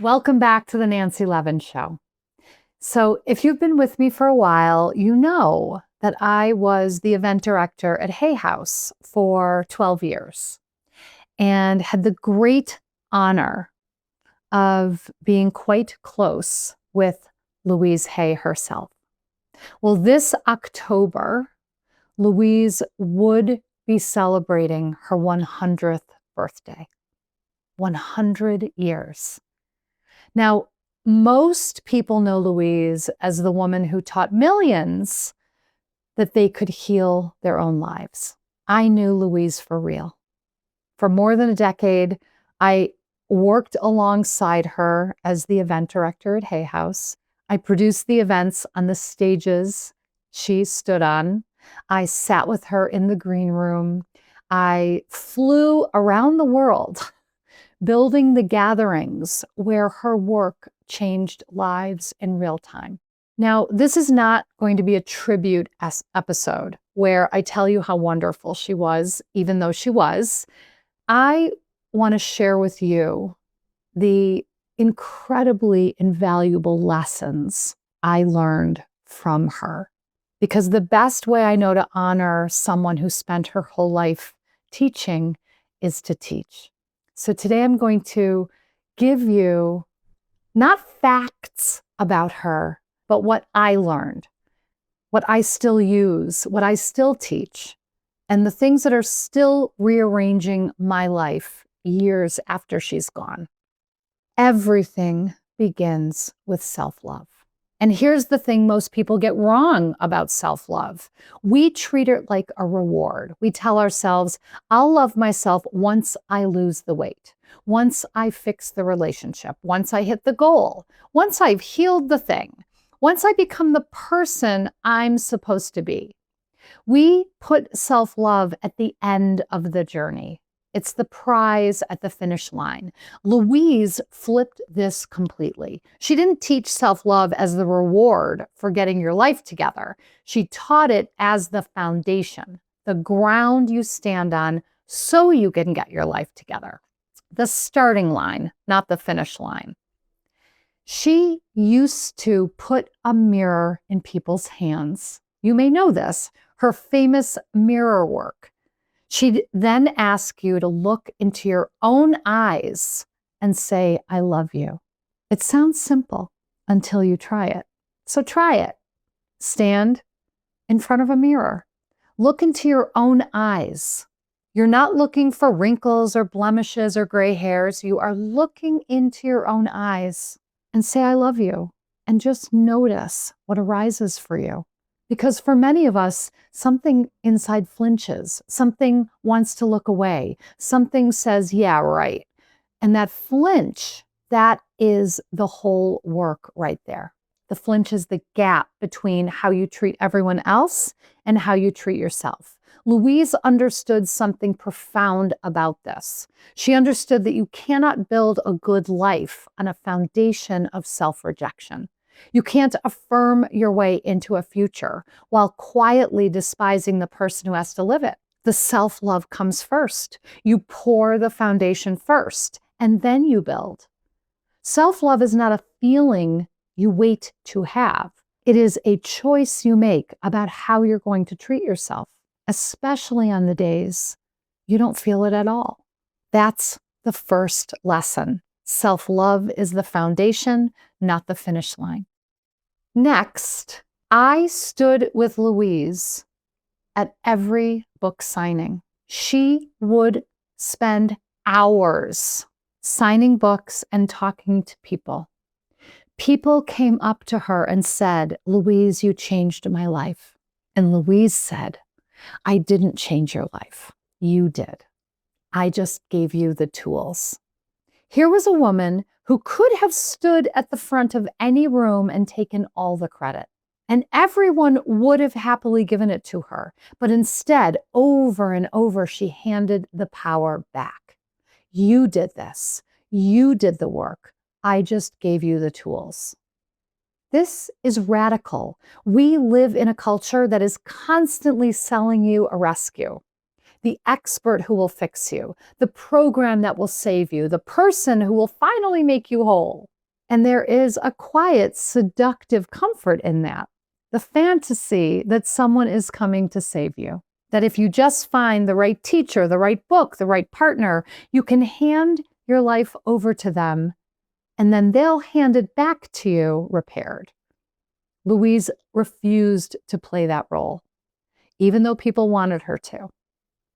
Welcome back to the Nancy Levin Show. So, if you've been with me for a while, you know that I was the event director at Hay House for 12 years and had the great honor of being quite close with Louise Hay herself. Well, this October, Louise would be celebrating her 100th birthday. 100 years. Now, most people know Louise as the woman who taught millions that they could heal their own lives. I knew Louise for real. For more than a decade, I worked alongside her as the event director at Hay House. I produced the events on the stages she stood on. I sat with her in the green room. I flew around the world building the gatherings where her work changed lives in real time. Now, this is not going to be a tribute episode where I tell you how wonderful she was, even though she was. I want to share with you the incredibly invaluable lessons I learned from her. Because the best way I know to honor someone who spent her whole life teaching is to teach. So today I'm going to give you not facts about her, but what I learned, what I still use, what I still teach, and the things that are still rearranging my life years after she's gone. Everything begins with self-love. And here's the thing most people get wrong about self-love. We treat it like a reward. We tell ourselves, I'll love myself once I lose the weight, once I fix the relationship, once I hit the goal, once I've healed the thing, once I become the person I'm supposed to be. We put self-love at the end of the journey. It's the prize at the finish line. Louise flipped this completely. She didn't teach self-love as the reward for getting your life together. She taught it as the foundation, the ground you stand on so you can get your life together. The starting line, not the finish line. She used to put a mirror in people's hands. You may know this, her famous mirror work. She'd then ask you to look into your own eyes and say, I love you. It sounds simple until you try it. So try it. Stand in front of a mirror. Look into your own eyes. You're not looking for wrinkles or blemishes or gray hairs. You are looking into your own eyes and say, I love you. And just notice what arises for you. Because for many of us, something inside flinches, something wants to look away, something says, yeah, right. And that flinch, that is the whole work right there. The flinch is the gap between how you treat everyone else and how you treat yourself. Louise understood something profound about this. She understood that you cannot build a good life on a foundation of self-rejection. You can't affirm your way into a future while quietly despising the person who has to live it. The self-love comes first. You pour the foundation first, and then you build. Self-love is not a feeling you wait to have. It is a choice you make about how you're going to treat yourself, especially on the days you don't feel it at all. That's the first lesson. Self-love is the foundation, not the finish line. Next, I stood with Louise at every book signing. She would spend hours signing books and talking to people. People came up to her and said, Louise, you changed my life. And Louise said, I didn't change your life. You did. I just gave you the tools. Here was a woman who could have stood at the front of any room and taken all the credit. And everyone would have happily given it to her. But instead, over and over, she handed the power back. You did this. You did the work. I just gave you the tools. This is radical. We live in a culture that is constantly selling you a rescue. the expert who will fix you, the program that will save you, the person who will finally make you whole. And there is a quiet, seductive comfort in that. The fantasy that someone is coming to save you. That if you just find the right teacher, the right book, the right partner, you can hand your life over to them, and then they'll hand it back to you repaired. Louise refused to play that role, even though people wanted her to.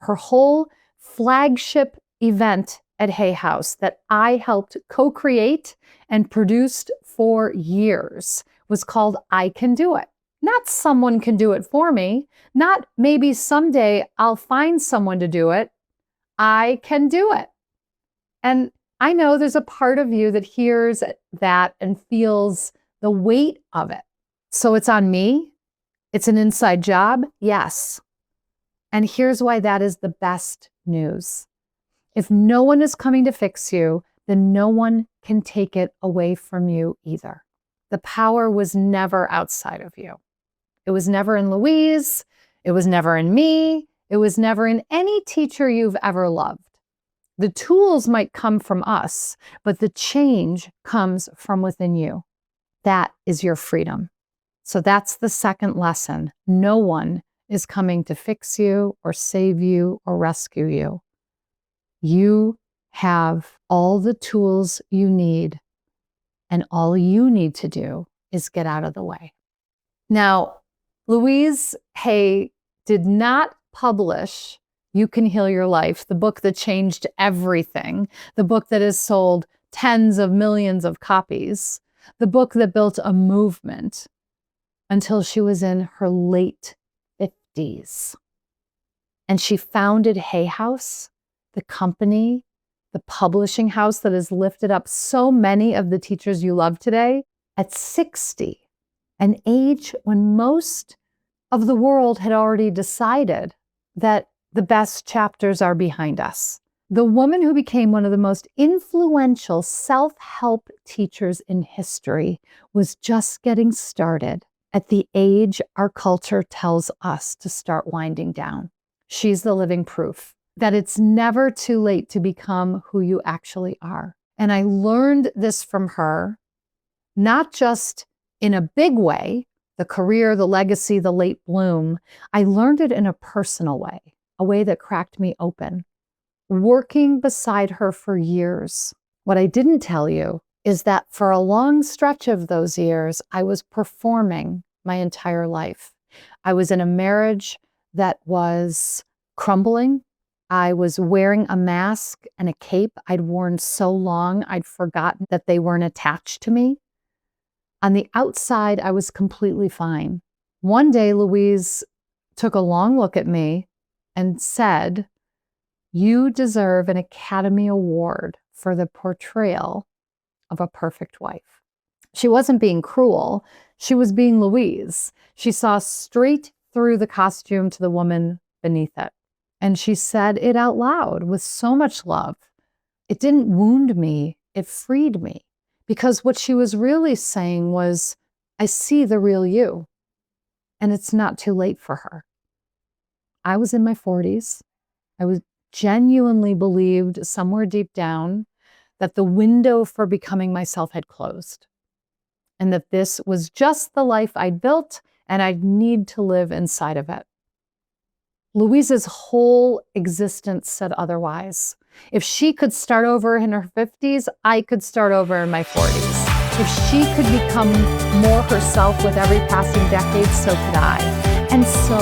Her whole flagship event at Hay House that I helped co-create and produced for years was called I Can Do It. Not someone can do it for me. Not maybe someday I'll find someone to do it. I can do it. And I know there's a part of you that hears that and feels the weight of it. So it's on me. It's an inside job. Yes. And here's why that is the best news. If no one is coming to fix you, then no one can take it away from you either. The power was never outside of you. It was never in Louise. It was never in me. It was never in any teacher you've ever loved. The tools might come from us, but the change comes from within you. That is your freedom. So that's the second lesson. No one is coming to fix you or save you or rescue you. You have all the tools you need, and all you need to do is get out of the way. Now, Louise Hay did not publish You Can Heal Your Life, the book that changed everything, the book that has sold tens of millions of copies, the book that built a movement, until she was in her late 50s. And she founded Hay House, the company, the publishing house that has lifted up so many of the teachers you love today, at 60, an age when most of the world had already decided that the best chapters are behind us. The woman who became one of the most influential self-help teachers in history was just getting started at the age our culture tells us to start winding down. She's the living proof that it's never too late to become who you actually are. And I learned this from her, not just in a big way, the career, the legacy, the late bloom. I learned it in a personal way, a way that cracked me open. Working beside her for years. What I didn't tell you is that for a long stretch of those years, I was performing my entire life. I was in a marriage that was crumbling. I was wearing a mask and a cape I'd worn so long I'd forgotten that they weren't attached to me. On the outside, I was completely fine. One day, Louise took a long look at me and said, "You deserve an Academy Award for the portrayal of a perfect wife." She wasn't being cruel. She was being Louise. She saw straight through the costume to the woman beneath it. And she said it out loud with so much love. It didn't wound me. It freed me. Because what she was really saying was, I see the real you. And it's not too late for her. I was in my 40s. I was genuinely believed somewhere deep down that the window for becoming myself had closed. And that this was just the life I'd built and I'd need to live inside of it. Louise's whole existence said otherwise. If she could start over in her 50s, I could start over in my 40s. If she could become more herself with every passing decade, so could I. And so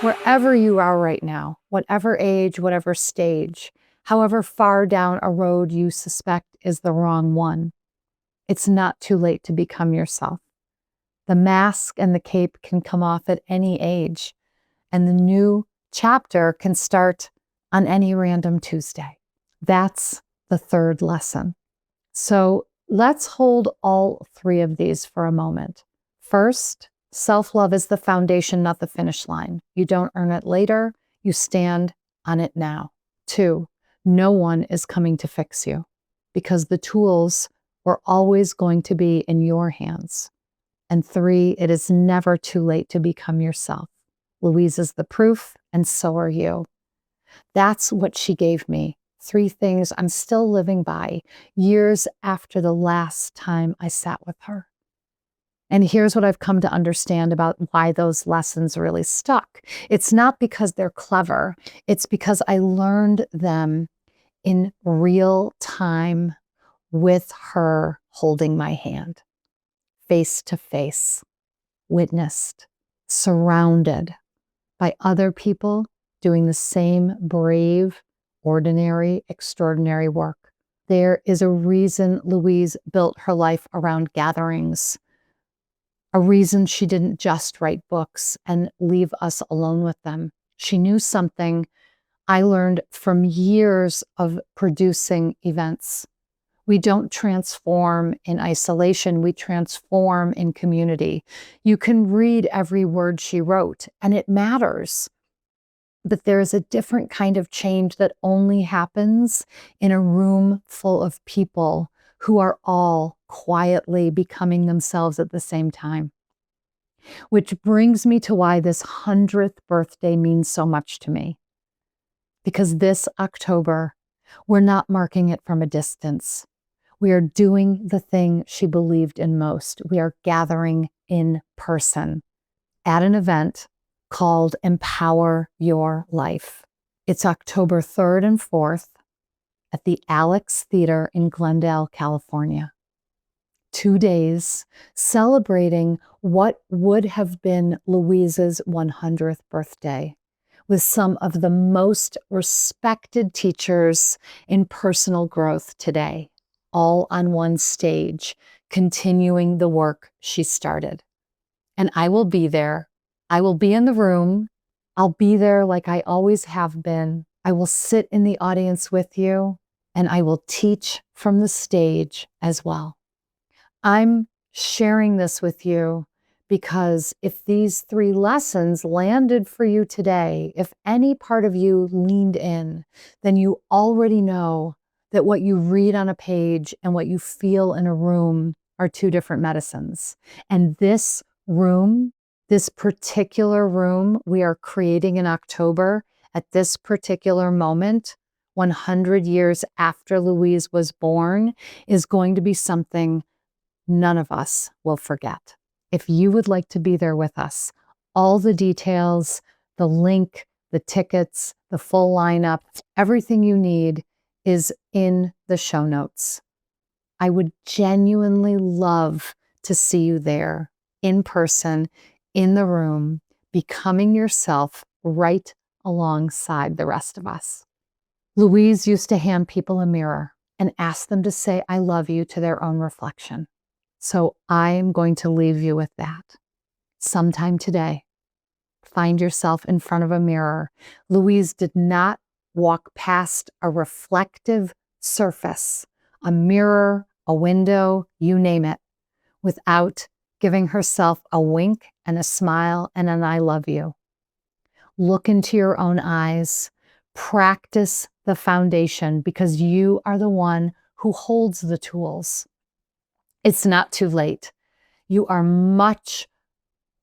more. Wherever you are right now, whatever age, whatever stage, however far down a road you suspect is the wrong one, it's not too late to become yourself. The mask and the cape can come off at any age, and the new chapter can start on any random Tuesday. That's the third lesson. So let's hold all three of these for a moment. First, self-love is the foundation, not the finish line. You don't earn it later. You stand on it now. 2, no one is coming to fix you because the tools were always going to be in your hands. And 3, it is never too late to become yourself. Louise is the proof, and so are you. That's what she gave me. 3 things I'm still living by years after the last time I sat with her. And here's what I've come to understand about why those lessons really stuck. It's not because they're clever, it's because I learned them in real time with her holding my hand, face to face, witnessed, surrounded by other people doing the same brave, ordinary, extraordinary work. There is a reason Louise built her life around gatherings, a reason she didn't just write books and leave us alone with them. She knew something I learned from years of producing events. We don't transform in isolation, we transform in community. You can read every word she wrote, and it matters. But there is a different kind of change that only happens in a room full of people who are all quietly becoming themselves at the same time. Which brings me to why this 100th birthday means so much to me. Because this October, we're not marking it from a distance. We are doing the thing she believed in most. We are gathering in person at an event called Empower Your Life. It's October 3rd and 4th at the Alex Theater in Glendale, California. 2 days celebrating what would have been Louise's 100th birthday with some of the most respected teachers in personal growth today, all on one stage, continuing the work she started. And I will be there. I will be in the room. I'll be there like I always have been. I will sit in the audience with you, and I will teach from the stage as well. I'm sharing this with you because if these 3 lessons landed for you today, if any part of you leaned in, then you already know that what you read on a page and what you feel in a room are 2 different medicines. And this room, this particular room we are creating in October at this particular moment, 100 years after Louise was born, is going to be something none of us will forget. If you would like to be there with us, all the details, the link, the tickets, the full lineup, everything you need is in the show notes. I would genuinely love to see you there in person, in the room, becoming yourself right alongside the rest of us. Louise used to hand people a mirror and ask them to say, "I love you" to their own reflection. So I'm going to leave you with that. Sometime today, find yourself in front of a mirror. Louise did not walk past a reflective surface, a mirror, a window, you name it, without giving herself a wink and a smile and an "I love you." Look into your own eyes. Practice the foundation because you are the one who holds the tools. It's not too late. You are much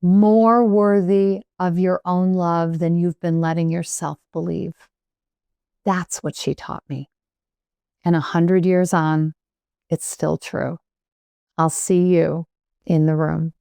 more worthy of your own love than you've been letting yourself believe. That's what she taught me. And 100 years on, it's still true. I'll see you in the room.